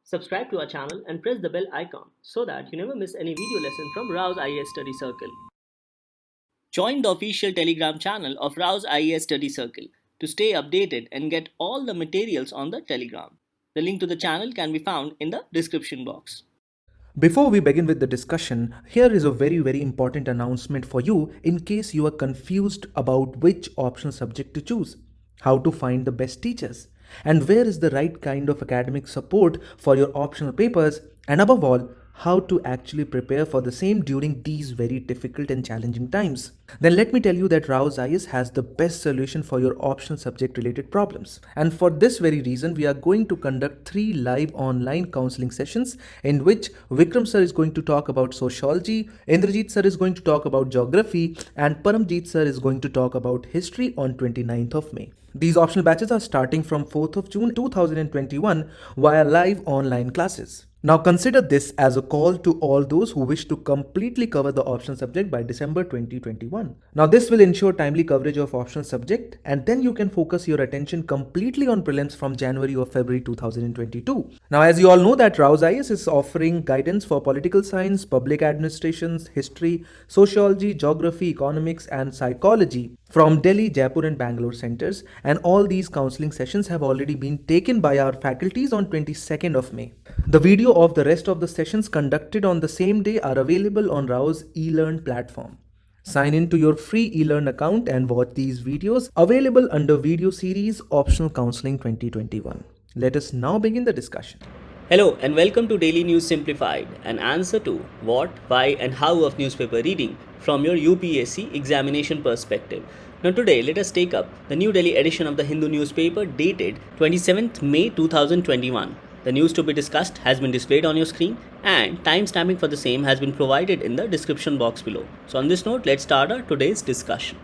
Subscribe to our channel and press the bell icon so that you never miss any video lesson from Rao's IAS Study Circle. Join the official Telegram channel of Rao's IAS Study Circle to stay updated and get all the materials on the Telegram. The link to the channel can be found in the description box. Before we begin with the discussion, here is a very important announcement for you in case you are confused about which optional subject to choose, how to find the best teachers, and where is the right kind of academic support for your optional papers, and above all, how to actually prepare for the same during these very difficult and challenging times. Then let me tell you that Rao's IAS has the best solution for your optional subject related problems. And for this very reason, we are going to conduct 3 live online counseling sessions in which Vikram sir is going to talk about sociology, Indrajit sir is going to talk about geography, and Paramjit sir is going to talk about history on 29th of May. These optional batches are starting from 4th of June 2021 via live online classes. Now consider this as a call to all those who wish to completely cover the optional subject by December 2021. Now this will ensure timely coverage of optional subject, and then you can focus your attention completely on prelims from January or February 2022. Now as you all know that Rao's IAS is offering guidance for political science, public administrations, history, sociology, geography, economics and psychology from Delhi, Jaipur and Bangalore centers, and all these counseling sessions have already been taken by our faculties on 22nd of May. The video of the rest of the sessions conducted on the same day are available on Rao's eLearn platform. Sign in to your free eLearn account and watch these videos available under video series Optional Counseling 2021. Let us now begin the discussion. Hello and welcome to Daily News Simplified, an answer to what, why and how of newspaper reading from your UPSC examination perspective. Now today let us take up the New Delhi edition of the Hindu newspaper dated 27th May 2021. The news to be discussed has been displayed on your screen and timestamping for the same has been provided in the description box below. So on this note, let's start our today's discussion.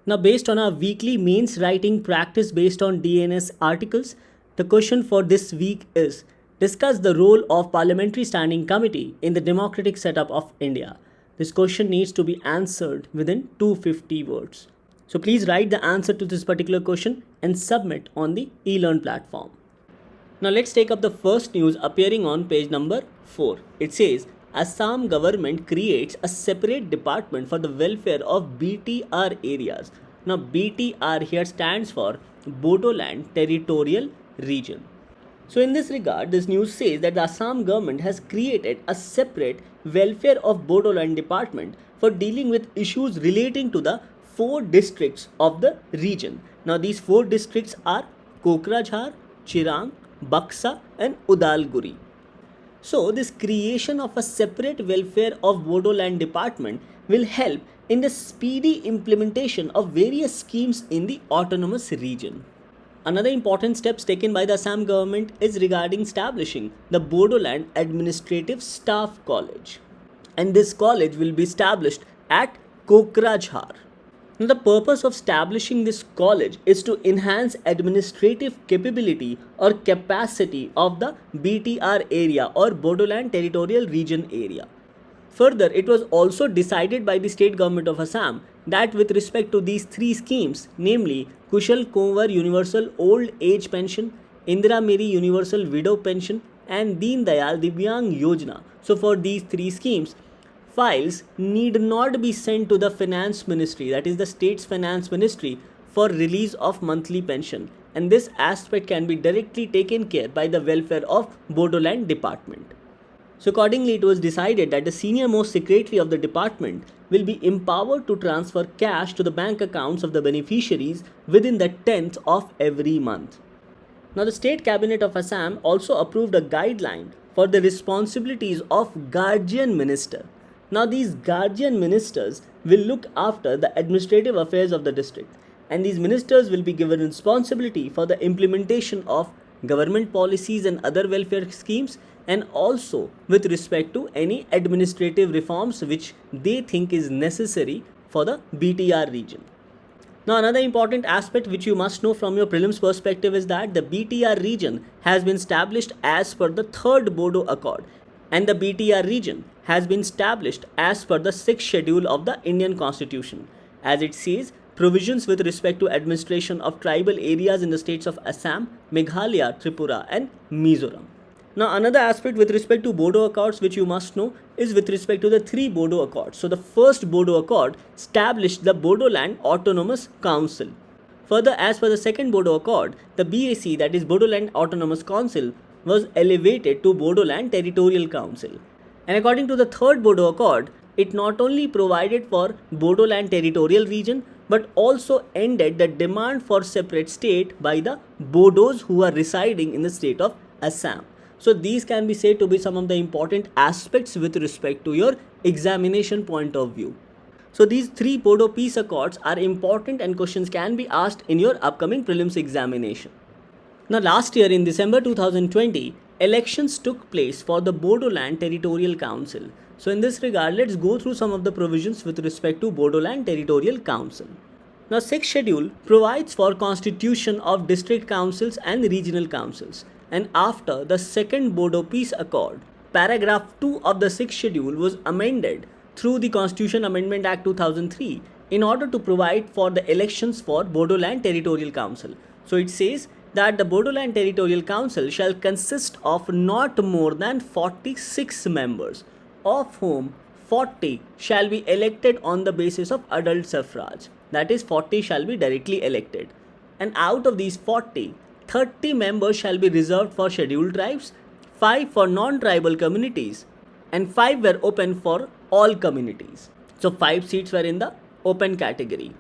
Now based on our weekly mains writing practice based on DNS articles, the question for this week is: discuss the role of Parliamentary Standing Committee in the democratic setup of India. This question needs to be answered within 250 words. So please write the answer to this particular question and submit on the eLearn platform. Now let's take up the first news appearing on page number 4. It says, Assam government creates a separate department for the welfare of BTR areas. Now BTR here stands for Bodoland Territorial Region. So in this regard, this news says that the Assam government has created a separate welfare of Bodoland department for dealing with issues relating to the 4 districts of the region. Now these 4 districts are Kokrajhar, Chirang, Baksa and Udalguri. So this creation of a separate welfare of Bodoland department will help in the speedy implementation of various schemes in the autonomous region. Another important steps taken by the Assam government is regarding establishing the Bodoland Administrative Staff College. And this college will be established at Kokrajhar. Now, the purpose of establishing this college is to enhance administrative capability or capacity of the BTR area or Bodoland Territorial Region area. Further, it was also decided by the state government of Assam that with respect to these 3 schemes, namely Kushal Konwar Universal Old Age Pension, Indira Meri Universal Widow Pension and Deen Dayal Divyang Yojana. So for these 3 schemes, files need not be sent to the finance ministry, that is the state's finance ministry, for release of monthly pension, and this aspect can be directly taken care by the welfare of Bodoland department. So accordingly, it was decided that the senior most secretary of the department will be empowered to transfer cash to the bank accounts of the beneficiaries within the 10th of every month. Now the state cabinet of Assam also approved a guideline for the responsibilities of guardian minister. Now these guardian ministers will look after the administrative affairs of the district, and these ministers will be given responsibility for the implementation of government policies and other welfare schemes, and also with respect to any administrative reforms which they think is necessary for the BTR region. Now another important aspect which you must know from your prelims perspective is that the BTR region has been established as per the 3rd Bodo Accord, and the BTR region has been established as per the 6th schedule of the Indian Constitution. As it says, provisions with respect to administration of tribal areas in the states of Assam, Meghalaya, Tripura and Mizoram. Now another aspect with respect to Bodo Accords which you must know is with respect to the 3 Bodo Accords. So the first Bodo Accord established the Bodoland Autonomous Council. Further, as per the second Bodo Accord, the BAC, that is Bodoland Autonomous Council, was elevated to Bodoland Territorial Council. And according to the third Bodo Accord, it not only provided for Bodoland Territorial region but also ended the demand for separate state by the Bodos who are residing in the state of Assam. So these can be said to be some of the important aspects with respect to your examination point of view. So these 3 Bodo peace accords are important and questions can be asked in your upcoming prelims examination. Now last year in December 2020, elections took place for the Bodoland Territorial Council. So in this regard, let's go through some of the provisions with respect to Bodoland Territorial Council. Now 6th schedule provides for constitution of district councils and regional councils. And after the second Bodo Peace Accord, paragraph 2 of the 6th schedule was amended through the Constitution Amendment Act 2003 in order to provide for the elections for Bodoland Territorial Council. So it says that the Bodoland Territorial Council shall consist of not more than 46 members, of whom 40 shall be elected on the basis of adult suffrage. That is, 40 shall be directly elected. And out of these 40, 30 members shall be reserved for scheduled tribes, 5 for non-tribal communities, and 5 were open for all communities. So 5 seats were in the open category.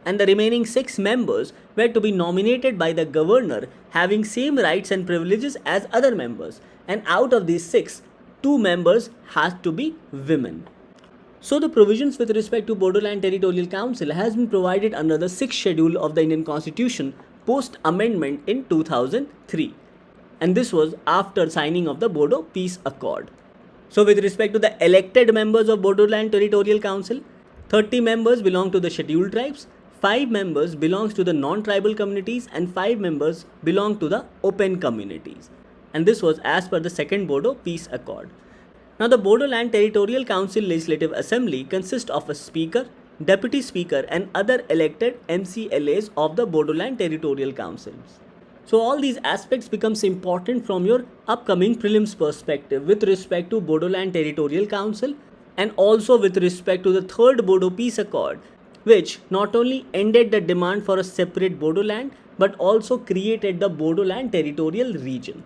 And the remaining 6 members were to be nominated by the governor having same rights and privileges as other members. And out of these 6, 2 members had to be women. So the provisions with respect to Bodoland Territorial Council has been provided under the 6th schedule of the Indian Constitution post amendment in 2003. And this was after signing of the Bodo Peace Accord. So with respect to the elected members of Bodoland Territorial Council, 30 members belong to the scheduled tribes, 5 members belongs to the non-tribal communities and 5 members belong to the open communities. And this was as per the second Bodo Peace Accord. Now the Bodoland Territorial Council Legislative Assembly consists of a speaker, deputy speaker and other elected MCLAs of the Bodoland Territorial Councils. So all these aspects becomes important from your upcoming prelims perspective with respect to Bodoland Territorial Council and also with respect to the third Bodo Peace Accord, which not only ended the demand for a separate Bodoland but also created the Bodoland Territorial region.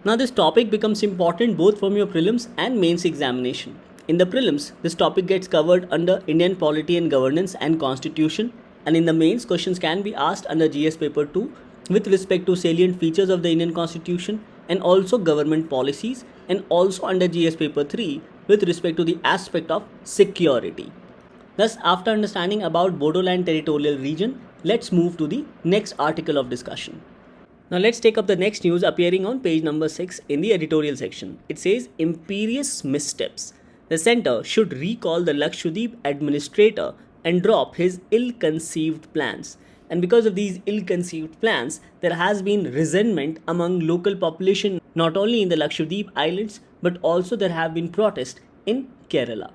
Now this topic becomes important both from your prelims and mains examination. In the prelims, this topic gets covered under Indian Polity and Governance and Constitution, and in the mains, questions can be asked under GS paper 2 with respect to salient features of the Indian Constitution and also government policies, and also under GS paper 3 with respect to the aspect of security. Thus, after understanding about Bodoland Territorial region, let's move to the next article of discussion. Now let's take up the next news appearing on page number 6 in the editorial section. It says, imperious missteps. The centre should recall the Lakshadweep administrator and drop his ill-conceived plans. And because of these ill-conceived plans, there has been resentment among local population not only in the Lakshadweep Islands but also there have been protests in Kerala.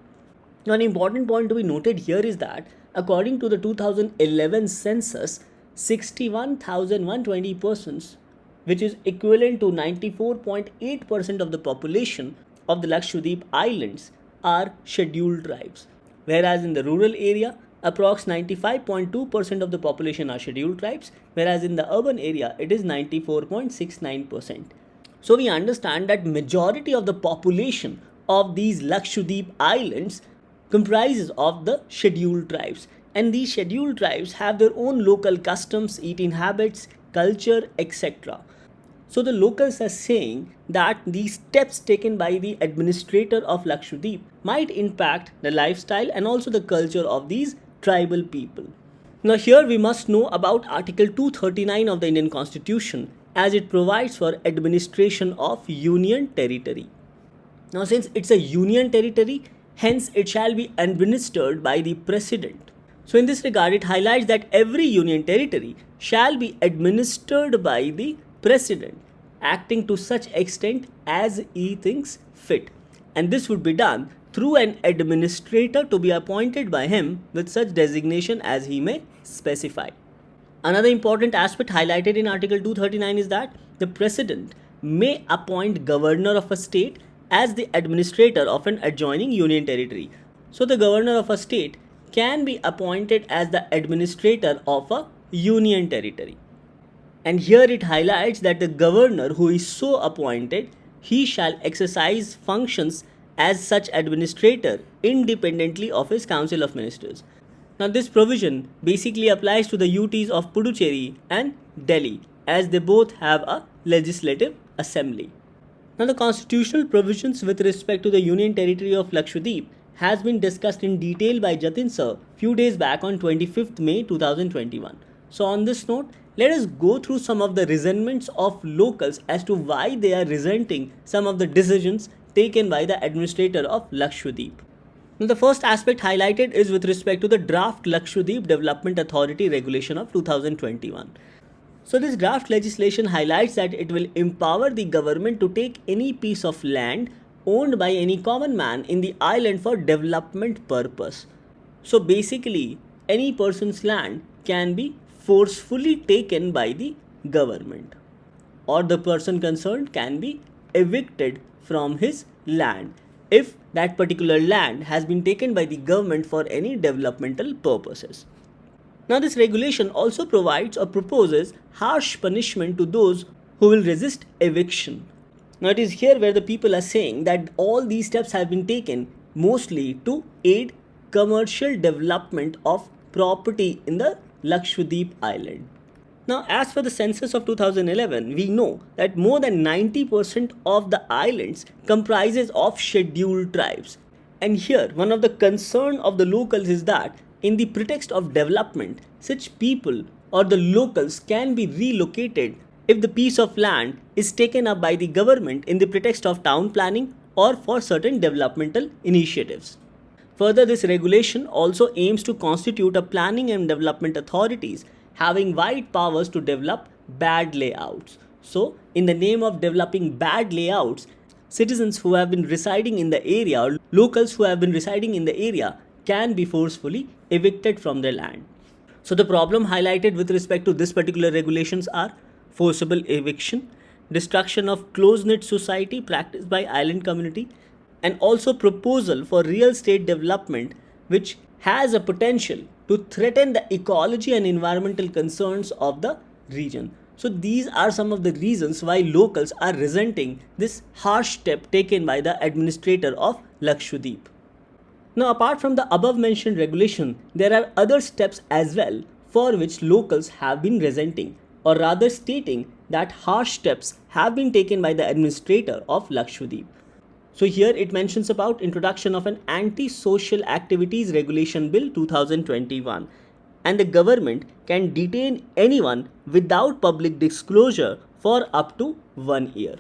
Now an important point to be noted here is that according to the 2011 census, 61,120 persons, which is equivalent to 94.8% of the population of the Lakshadweep Islands, are scheduled tribes. Whereas in the rural area, approx 95.2% of the population are scheduled tribes, whereas in the urban area, it is 94.69%. So we understand that majority of the population of these Lakshadweep Islands comprises of the scheduled tribes. And these scheduled tribes have their own local customs, eating habits, culture, etc. So the locals are saying that these steps taken by the administrator of Lakshadweep might impact the lifestyle and also the culture of these tribal people. Now here we must know about Article 239 of the Indian Constitution, as it provides for administration of union territory. Now since it's a union territory, hence it shall be administered by the President. So in this regard, it highlights that every union territory shall be administered by the President, acting to such extent as he thinks fit. And this would be done through an administrator to be appointed by him with such designation as he may specify. Another important aspect highlighted in Article 239 is that the President may appoint governor of a state as the administrator of an adjoining union territory. So the governor of a state can be appointed as the administrator of a union territory. And here it highlights that the governor who is so appointed, he shall exercise functions as such administrator independently of his council of ministers. Now this provision basically applies to the UTs of Puducherry and Delhi, as they both have a legislative assembly. Now the constitutional provisions with respect to the Union Territory of Lakshadweep has been discussed in detail by Jatin sir few days back on 25th May 2021. So on this note, let us go through some of the resentments of locals as to why they are resenting some of the decisions taken by the administrator of Lakshadweep. Now the first aspect highlighted is with respect to the draft Lakshadweep Development Authority Regulation of 2021. So this draft legislation highlights that it will empower the government to take any piece of land owned by any common man in the island for development purpose. So basically, any person's land can be forcefully taken by the government, or the person concerned can be evicted from his land if that particular land has been taken by the government for any developmental purposes. Now this regulation also provides or proposes harsh punishment to those who will resist eviction. Now it is here where the people are saying that all these steps have been taken mostly to aid commercial development of property in the Lakshadweep Island. Now as for the census of 2011, we know that more than 90% of the islands comprises of scheduled tribes. And here one of the concern of the locals is that in the pretext of development, such people or the locals can be relocated if the piece of land is taken up by the government in the pretext of town planning or for certain developmental initiatives. Further, this regulation also aims to constitute a planning and development authorities having wide powers to develop bad layouts. So, in the name of developing bad layouts, citizens who have been residing in the area or locals who have been residing in the area can be forcefully evicted from their land. So the problem highlighted with respect to this particular regulations are forcible eviction, destruction of close-knit society practiced by island community, and also proposal for real estate development which has a potential to threaten the ecology and environmental concerns of the region. So these are some of the reasons why locals are resenting this harsh step taken by the administrator of Lakshadweep. Now apart from the above mentioned regulation, there are other steps as well for which locals have been resenting, or rather stating that harsh steps have been taken by the administrator of Lakshadweep. So here it mentions about introduction of an anti-social activities regulation bill 2021, and the government can detain anyone without public disclosure for up to 1 year.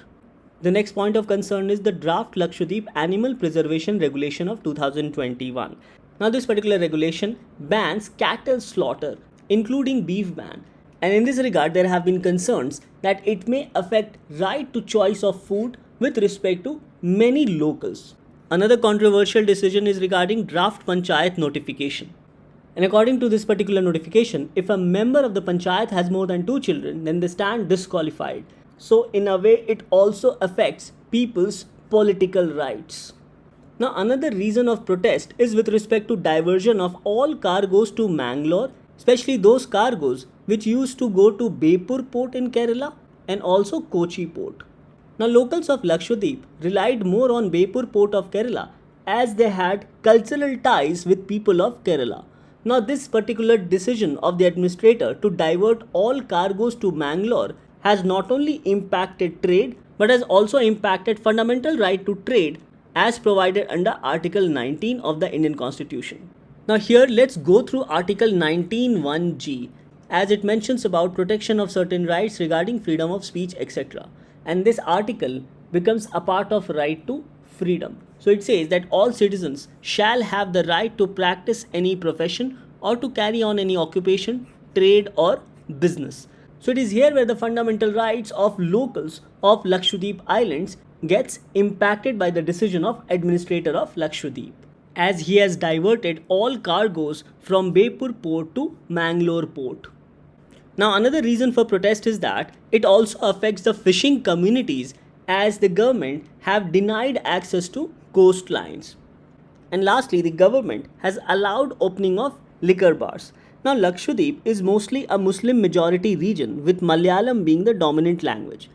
The next point of concern is the draft Lakshadweep Animal Preservation Regulation of 2021. Now this particular regulation bans cattle slaughter, including beef ban. And in this regard, there have been concerns that it may affect right to choice of food with respect to many locals. Another controversial decision is regarding draft panchayat notification. And according to this particular notification, if a member of the panchayat has more than 2 children, then they stand disqualified. So in a way, it also affects people's political rights. Now another reason of protest is with respect to diversion of all cargoes to Mangalore, especially those cargoes which used to go to Bepur port in Kerala and also Kochi port. Now locals of Lakshadweep relied more on Bepur port of Kerala as they had cultural ties with people of Kerala. Now this particular decision of the administrator to divert all cargoes to Mangalore has not only impacted trade but has also impacted fundamental right to trade as provided under Article 19 of the Indian Constitution. Now here let's go through Article 19(1)(g) as it mentions about protection of certain rights regarding freedom of speech, etc. And this article becomes a part of right to freedom. So it says that all citizens shall have the right to practice any profession or to carry on any occupation, trade or business. So it is here where the fundamental rights of locals of Lakshadweep Islands gets impacted by the decision of administrator of Lakshadweep, as he has diverted all cargoes from Bepur port to Mangalore port. Now, another reason for protest is that it also affects the fishing communities as the government have denied access to coastlines. And lastly, the government has allowed opening of liquor bars. Now, Lakshadweep is mostly a Muslim majority region with Malayalam being the dominant language.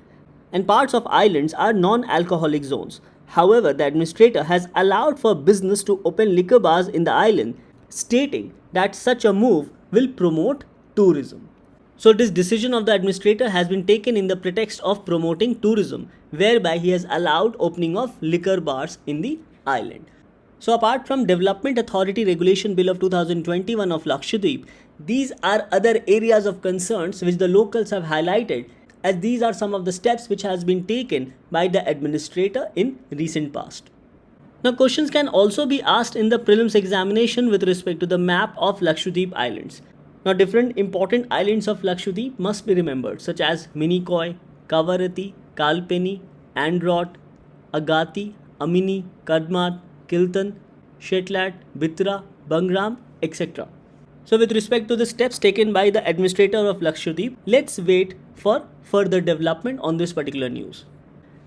And parts of islands are non-alcoholic zones. However, the administrator has allowed for business to open liquor bars in the island, stating that such a move will promote tourism. So this decision of the administrator has been taken in the pretext of promoting tourism, whereby he has allowed opening of liquor bars in the island. So apart from Development Authority Regulation Bill of 2021 of Lakshadweep, these are other areas of concerns which the locals have highlighted, as these are some of the steps which has been taken by the administrator in recent past. Now questions can also be asked in the prelims examination with respect to the map of Lakshadweep Islands. Now different important islands of Lakshadweep must be remembered, such as Minikoi, Kavarati, Kalpeni, Androt, Agati, Amini, Kadmat, Kiltan, Shetlat, Bitra, Bangram, etc. So with respect to the steps taken by the administrator of Lakshadweep, let's wait for further development on this particular news.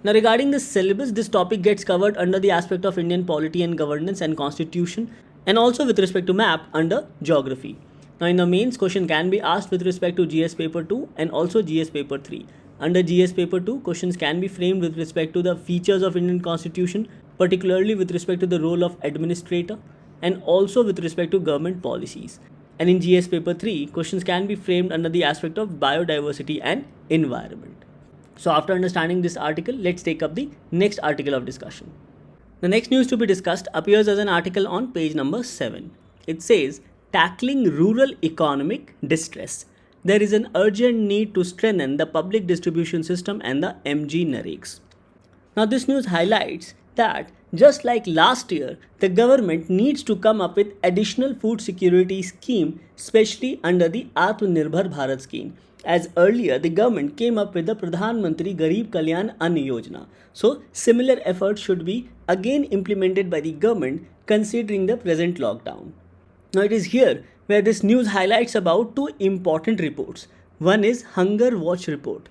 Now regarding the syllabus, this topic gets covered under the aspect of Indian polity and governance and constitution, and also with respect to map under geography. Now in the mains, question can be asked with respect to GS paper 2 and also GS paper 3. Under GS paper 2, questions can be framed with respect to the features of Indian constitution, particularly with respect to the role of administrator and also with respect to government policies. And in GS paper 3, questions can be framed under the aspect of biodiversity and environment. So after understanding this article, let's take up the next article of discussion. The next news to be discussed appears as an article on page number 7. It says, tackling rural economic distress. There is an urgent need to strengthen the public distribution system and the MG NREGs. Now this news highlights that just like last year, the government needs to come up with additional food security scheme, especially under the Atmanirbhar Bharat scheme. As earlier, the government came up with the Pradhan Mantri Garib Kalyan Ann Yojana. So similar efforts should be again implemented by the government considering the present lockdown. Now it is here where this news highlights about two important reports. One is Hunger Watch report.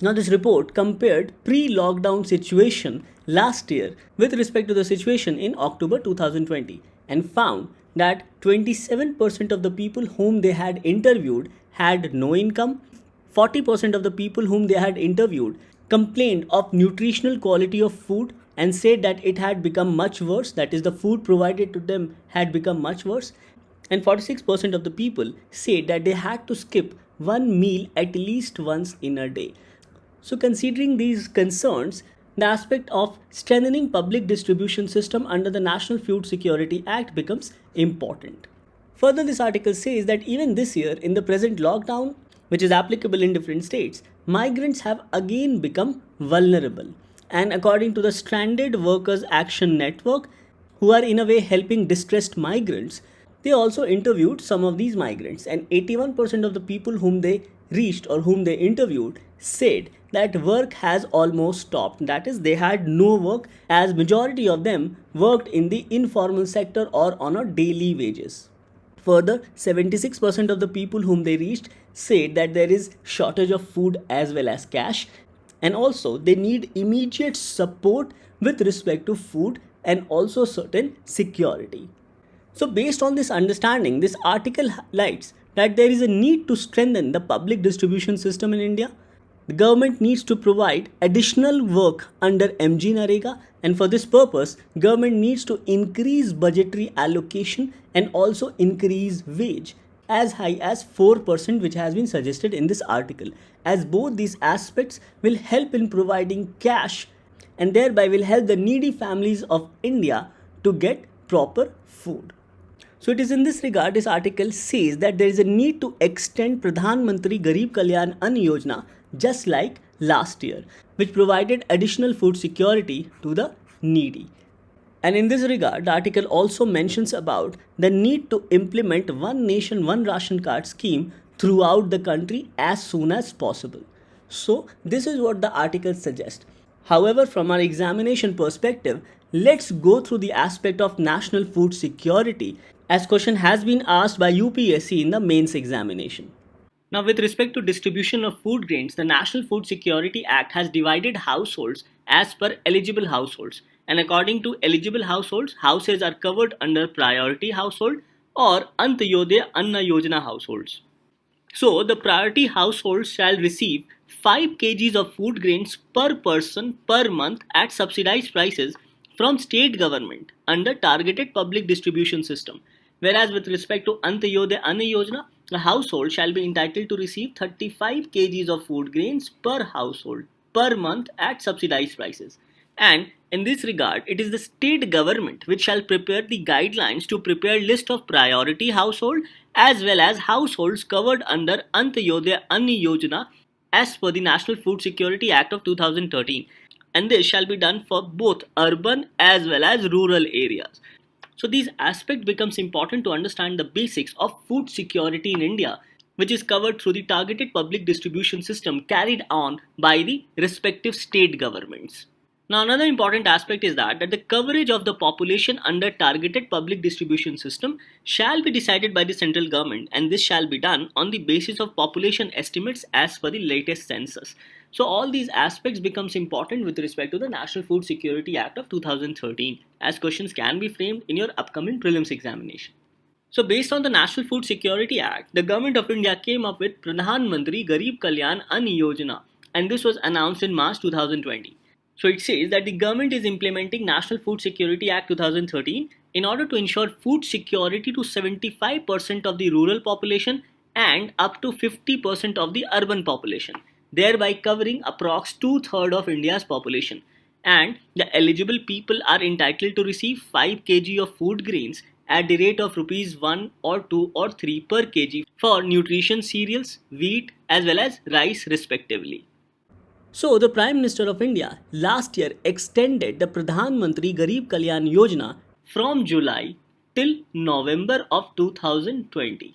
Now this report compared pre-lockdown situation last year with respect to the situation in October 2020 and found that 27% of the people whom they had interviewed had no income, 40% of the people whom they had interviewed complained of nutritional quality of food and said that it had become much worse, that is the food provided to them had become much worse, and 46% of the people said that they had to skip one meal at least once in a day. So considering these concerns, the aspect of strengthening public distribution system under the National Food Security Act becomes important. Further, this article says that even this year, in the present lockdown, which is applicable in different states, migrants have again become vulnerable. And according to the Stranded Workers Action Network, who are in a way helping distressed migrants, they also interviewed some of these migrants, and 81% of the people whom they reached or whom they interviewed said that work has almost stopped. That is, they had no work, as majority of them worked in the informal sector or on a daily wages. Further, 76% of the people whom they reached said that there is shortage of food as well as cash, and also they need immediate support with respect to food and also certain security. So based on this understanding, this article highlights that there is a need to strengthen the public distribution system in India. The government needs to provide additional work under MG NREGA, and for this purpose, government needs to increase budgetary allocation and also increase wage as high as 4%, which has been suggested in this article, as both these aspects will help in providing cash and thereby will help the needy families of India to get proper food. So it is in this regard, this article says that there is a need to extend Pradhan Mantri Garib Kalyan Ann Yojana just like last year, which provided additional food security to the needy. And in this regard, the article also mentions about the need to implement One Nation, One Ration Card scheme throughout the country as soon as possible. So this is what the article suggests. However, from our examination perspective, let's go through the aspect of national food security, as question has been asked by UPSC in the mains examination. Now, with respect to distribution of food grains, the National Food Security Act has divided households as per eligible households. And according to eligible households, houses are covered under priority household or Antyodaya Anna Yojana households. So, the priority households shall receive 5 kgs of food grains per person per month at subsidized prices from state government under targeted public distribution system. Whereas with respect to Antyodaya Anna Yojana, a household shall be entitled to receive 35 kgs of food grains per household per month at subsidized prices. And in this regard, it is the state government which shall prepare the guidelines to prepare list of priority household as well as households covered under Antyodaya Anna Yojana as per the National Food Security Act of 2013. And this shall be done for both urban as well as rural areas. So these aspects becomes important to understand the basics of food security in India, which is covered through the targeted public distribution system carried on by the respective state governments. Now, another important aspect is that the coverage of the population under targeted public distribution system shall be decided by the central government, and this shall be done on the basis of population estimates as per the latest census. So all these aspects becomes important with respect to the National Food Security Act of 2013, as questions can be framed in your upcoming prelims examination. So based on the National Food Security Act, the Government of India came up with Pradhan Mantri Garib Kalyan Ann Yojana, and this was announced in March 2020. So it says that the government is implementing National Food Security Act 2013 in order to ensure food security to 75% of the rural population and up to 50% of the urban population, thereby covering approx 2/3 of India's population. And the eligible people are entitled to receive 5 kg of food grains at the rate of rupees 1 or 2 or 3 per kg for nutrition cereals, wheat as well as rice respectively. So, the Prime Minister of India last year extended the Pradhan Mantri Garib Kalyan Yojana from July till November of 2020.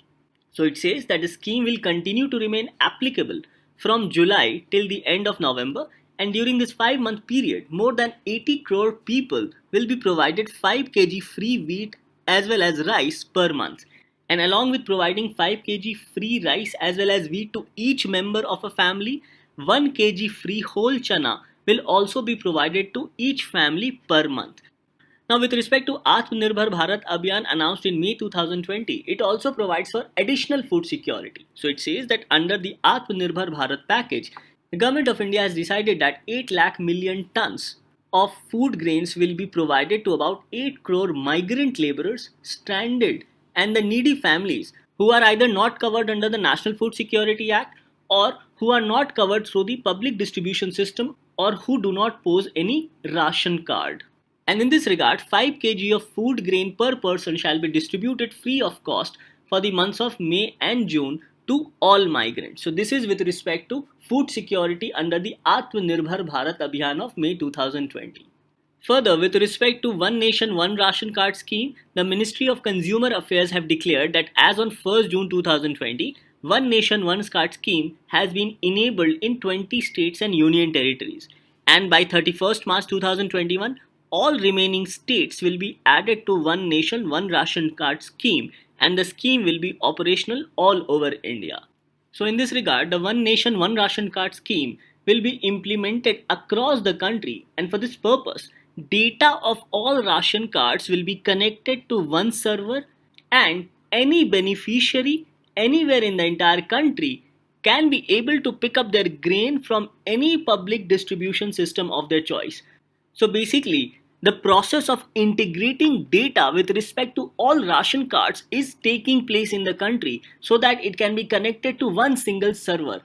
So, it says that the scheme will continue to remain applicable from July till the end of November, and during this 5-month period, more than 80 crore people will be provided 5 kg free wheat as well as rice per month. And along with providing 5 kg free rice as well as wheat to each member of a family, 1 kg free whole chana will also be provided to each family per month. Now, with respect to Atmanirbhar Bharat Abhiyan announced in May 2020, it also provides for additional food security. So, it says that under the Atmanirbhar Bharat package, the Government of India has decided that 8 lakh million tons of food grains will be provided to about 8 crore migrant laborers, stranded, and the needy families who are either not covered under the National Food Security Act or who are not covered through the public distribution system or who do not pose any ration card. And in this regard, 5 kg of food grain per person shall be distributed free of cost for the months of May and June to all migrants. So this is with respect to food security under the Atmanirbhar Bharat Abhiyan of May 2020. Further, with respect to One Nation One Ration Card scheme, the Ministry of Consumer Affairs have declared that as on 1st June 2020, One Nation One Card scheme has been enabled in 20 states and union territories. And by 31st March 2021, all remaining states will be added to One Nation One Ration Card scheme, and the scheme will be operational all over India. So in this regard, the One Nation One Ration Card scheme will be implemented across the country, and for this purpose, data of all ration cards will be connected to one server, and any beneficiary anywhere in the entire country can be able to pick up their grain from any public distribution system of their choice. So basically, the process of integrating data with respect to all ration cards is taking place in the country so that it can be connected to one single server.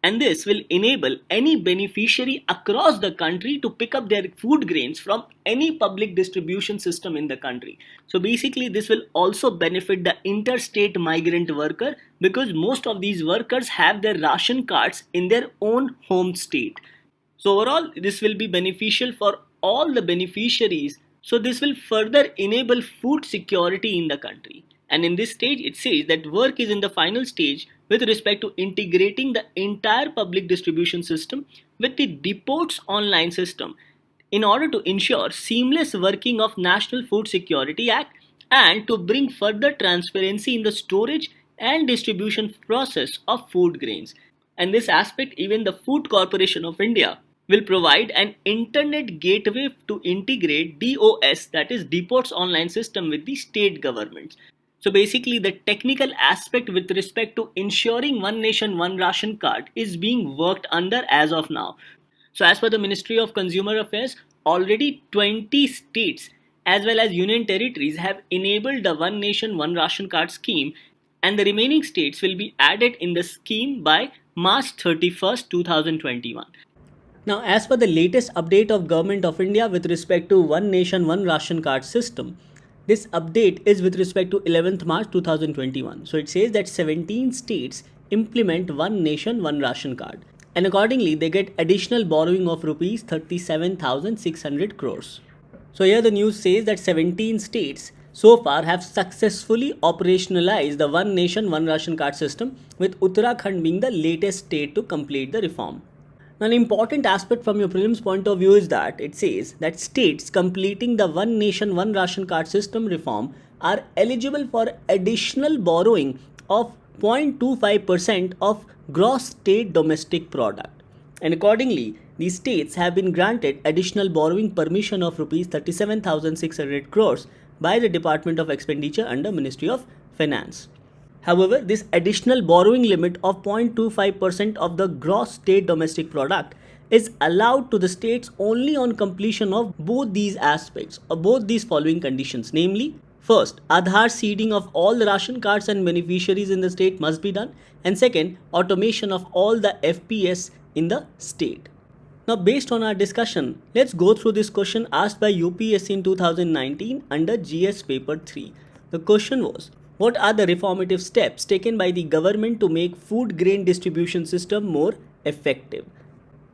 And this will enable any beneficiary across the country to pick up their food grains from any public distribution system in the country. So basically, this will also benefit the interstate migrant worker because most of these workers have their ration cards in their own home state. So overall, this will be beneficial for all the beneficiaries. So this will further enable food security in the country. And in this stage, it says that work is in the final stage with respect to integrating the entire public distribution system with the Depot's online system in order to ensure seamless working of National Food Security Act and to bring further transparency in the storage and distribution process of food grains. And this aspect, even the Food Corporation of India will provide an internet gateway to integrate DOS, that is Deport's online system, with the state governments. So basically, the technical aspect with respect to ensuring one nation, one ration card is being worked under as of now. So, as per the Ministry of Consumer Affairs, already 20 states as well as union territories have enabled the One Nation, One Ration Card scheme, and the remaining states will be added in the scheme by March 31st, 2021. Now, as per the latest update of Government of India with respect to One Nation, One Ration Card system, this update is with respect to 11th March 2021. So it says that 17 states implement One Nation, One Ration Card, and accordingly they get additional borrowing of rupees 37,600 crores. So here the news says that 17 states so far have successfully operationalized the One Nation, One Ration Card system, with Uttarakhand being the latest state to complete the reform. Now, an important aspect from your prelims point of view is that it says that states completing the One Nation, One Ration Card system reform are eligible for additional borrowing of 0.25% of gross state domestic product. And accordingly, these states have been granted additional borrowing permission of rupees 37,600 crores by the Department of Expenditure under Ministry of Finance. However, this additional borrowing limit of 0.25% of the gross state domestic product is allowed to the states only on completion of both these aspects, or both these following conditions, namely, first, Aadhaar seeding of all the ration cards and beneficiaries in the state must be done, and second, automation of all the FPS in the state. Now, based on our discussion, let's go through this question asked by UPSC in 2019 under GS paper 3. The question was, what are the reformative steps taken by the government to make food grain distribution system more effective?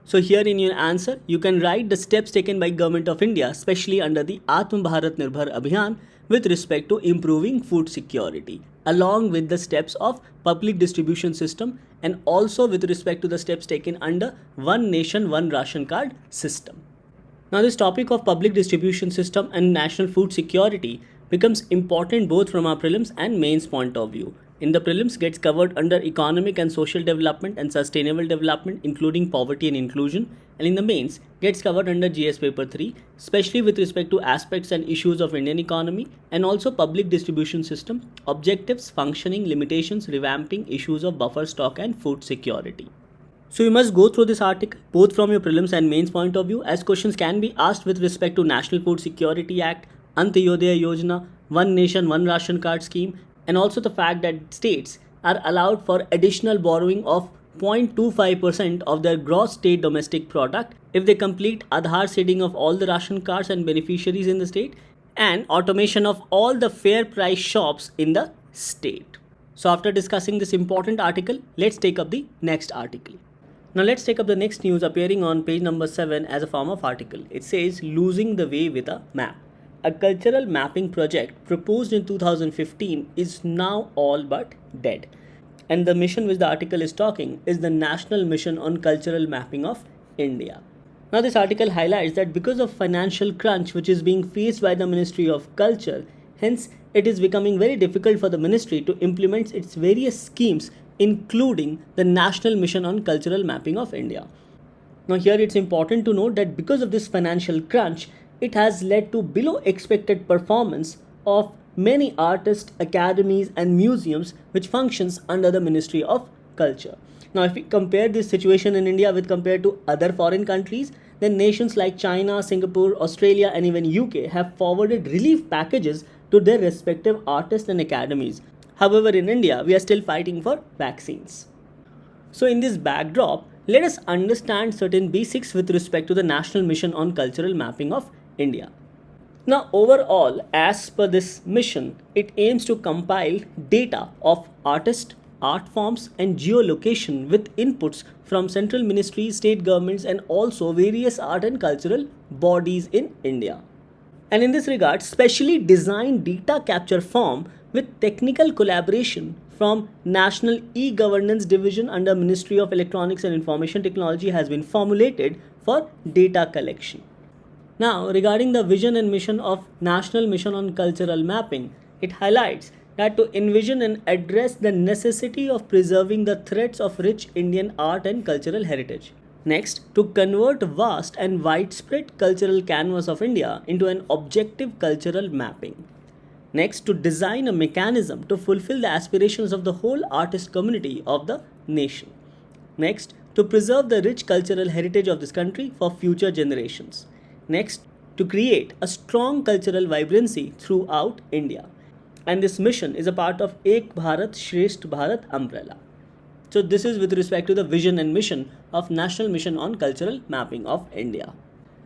So here in your answer, you can write the steps taken by Government of India, especially under the Atma Bharat Nirbhar Abhiyan, with respect to improving food security, along with the steps of public distribution system, and also with respect to the steps taken under One Nation, One Ration Card system. Now, this topic of public distribution system and national food security becomes important both from our prelims and mains point of view. In the prelims, gets covered under economic and social development and sustainable development, including poverty and inclusion, and in the mains gets covered under GS paper 3, especially with respect to aspects and issues of Indian economy and also public distribution system, objectives, functioning, limitations, revamping, issues of buffer stock and food security. So you must go through this article both from your prelims and mains point of view, as questions can be asked with respect to National Food Security Act, Antyodaya Yojana, One Nation, One Ration Card scheme, and also the fact that states are allowed for additional borrowing of 0.25% of their gross state domestic product if they complete Aadhaar seeding of all the ration cards and beneficiaries in the state, and automation of all the fair price shops in the state. So after discussing this important article, let's take up the next article. Now let's take up the next news appearing on page number 7 as a form of article. It says, losing the way with a map. A cultural mapping project proposed in 2015 is now all but dead. And the mission which the article is talking is the National Mission on Cultural Mapping of India. Now this article highlights that because of financial crunch which is being faced by the Ministry of Culture, hence it is becoming very difficult for the ministry to implement its various schemes, including the National Mission on Cultural Mapping of India. Now here it's important to note that because of this financial crunch, it has led to below expected performance of many artists, academies and museums which functions under the Ministry of Culture. Now if we compare this situation in India with compared to other foreign countries, then nations like China, Singapore, Australia and even UK have forwarded relief packages to their respective artists and academies. However, in India, we are still fighting for vaccines. So in this backdrop, let us understand certain basics with respect to the National Mission on Cultural Mapping of India. Now overall, as per this mission, it aims to compile data of artists, art forms and geolocation with inputs from central ministries, state governments and also various art and cultural bodies in India. And in this regard, specially designed data capture form with technical collaboration from National E-Governance Division under Ministry of Electronics and Information Technology has been formulated for data collection. Now, regarding the vision and mission of National Mission on Cultural Mapping, it highlights that to envision and address the necessity of preserving the threads of rich Indian art and cultural heritage. Next, to convert vast and widespread cultural canvas of India into an objective cultural mapping. Next, to design a mechanism to fulfill the aspirations of the whole artist community of the nation. Next, to preserve the rich cultural heritage of this country for future generations. Next, to create a strong cultural vibrancy throughout India. And this mission is a part of Ek Bharat Shresth Bharat umbrella. So this is with respect to the vision and mission of National Mission on Cultural Mapping of India.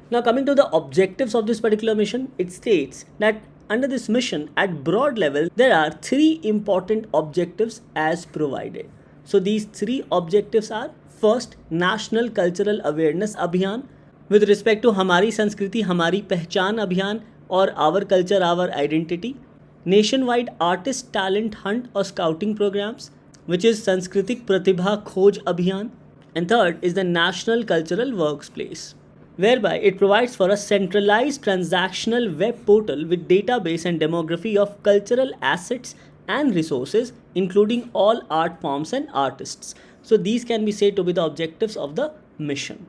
Now coming to the objectives of this particular mission, it states that under this mission at broad level there are three important objectives as provided. So these three objectives are: first, National Cultural Awareness Abhiyan with respect to Hamari Sanskriti Hamari Pehchan Abhiyan or Our Culture Our Identity. Nationwide Artist Talent Hunt or Scouting Programs, which is Sanskritik Pratibha Khoj Abhiyan. And third is the National Cultural Workplace, whereby it provides for a centralized transactional web portal with database and demography of cultural assets and resources, including all art forms and artists. So these can be said to be the objectives of the mission.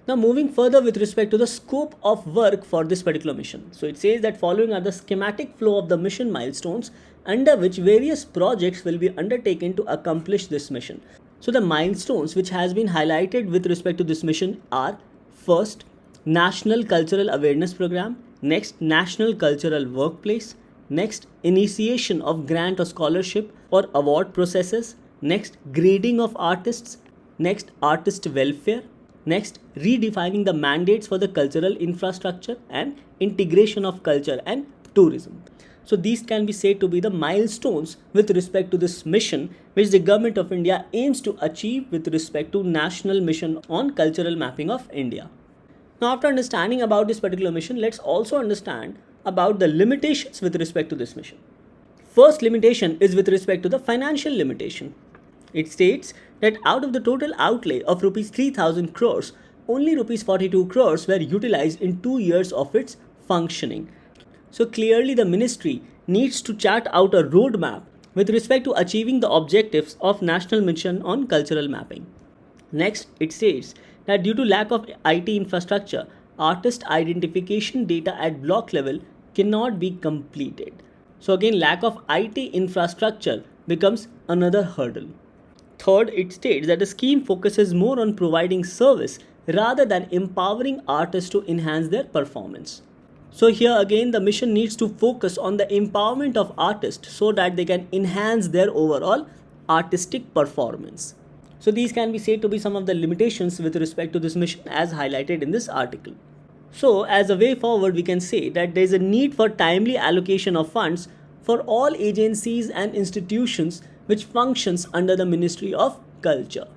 Now moving further with respect to the scope of work for this particular mission. So it says that following are the schematic flow of the mission milestones under which various projects will be undertaken to accomplish this mission. So the milestones which has been highlighted with respect to this mission are: first, National Cultural Awareness Program; next, National Cultural Workplace; next, initiation of grant or scholarship or award processes; next, grading of artists; next, artist welfare; next, redefining the mandates for the cultural infrastructure and integration of culture and tourism. So these can be said to be the milestones with respect to this mission which the Government of India aims to achieve with respect to National Mission on Cultural Mapping of India. Now after understanding about this particular mission, let's also understand about the limitations with respect to this mission. First limitation is with respect to the financial limitation. It states that out of the total outlay of rupees 3000 crores, only rupees 42 crores were utilized in 2 years of its functioning. So clearly the ministry needs to chart out a roadmap with respect to achieving the objectives of National Mission on Cultural Mapping. Next, it states that due to lack of IT infrastructure, artist identification data at block level cannot be completed. So again, lack of IT infrastructure becomes another hurdle. Third, it states that the scheme focuses more on providing service rather than empowering artists to enhance their performance. So here again the mission needs to focus on the empowerment of artists so that they can enhance their overall artistic performance. So these can be said to be some of the limitations with respect to this mission as highlighted in this article. So as a way forward, we can say that there is a need for timely allocation of funds for all agencies and institutions which functions under the Ministry of Culture.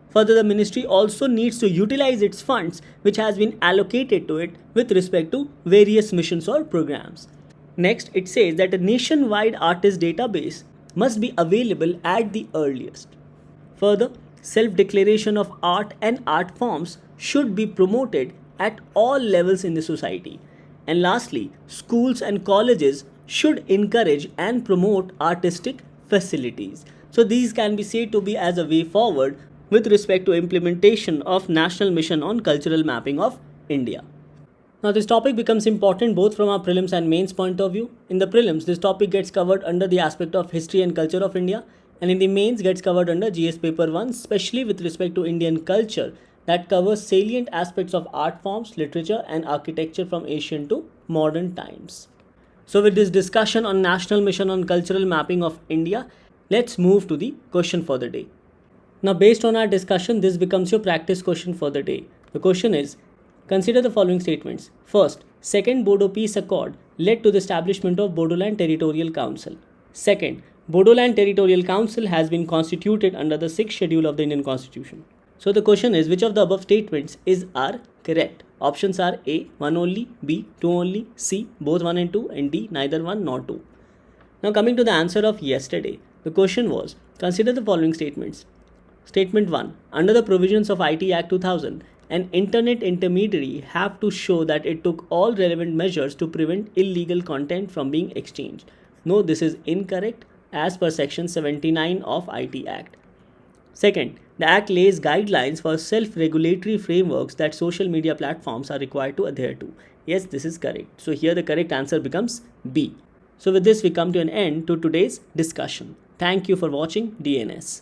Further, the ministry also needs to utilize its funds which has been allocated to it with respect to various missions or programs. Next, it says that a nationwide artist database must be available at the earliest. Further, self-declaration of art and art forms should be promoted at all levels in the society. And lastly, schools and colleges should encourage and promote artistic facilities. So these can be said to be as a way forward with respect to implementation of National Mission on Cultural Mapping of India. Now this topic becomes important both from our prelims and mains point of view. In the prelims, this topic gets covered under the aspect of history and culture of India, and in the mains gets covered under GS paper 1, especially with respect to Indian culture, that covers salient aspects of art forms, literature and architecture from ancient to modern times. So with this discussion on National Mission on Cultural Mapping of India, let's move to the question for the day. Now based on our discussion, this becomes your practice question for the day. The question is, consider the following statements. First, Second Bodo Peace Accord led to the establishment of Bodoland Territorial Council. Second, Bodoland Territorial Council has been constituted under the 6th schedule of the Indian Constitution. So the question is, which of the above statements are correct? Options are A, 1 only, B, 2 only, C, both 1 and 2, and D, neither 1 nor 2. Now coming to the answer of yesterday, the question was, consider the following statements. Statement 1. Under the provisions of IT Act 2000, an internet intermediary have to show that it took all relevant measures to prevent illegal content from being exchanged. No, this is incorrect. as per Section 79 of IT Act. Second, the Act lays guidelines for self-regulatory frameworks that social media platforms are required to adhere to. Yes, this is correct. So here the correct answer becomes B. So with this we come to an end to today's discussion. Thank you for watching DNS.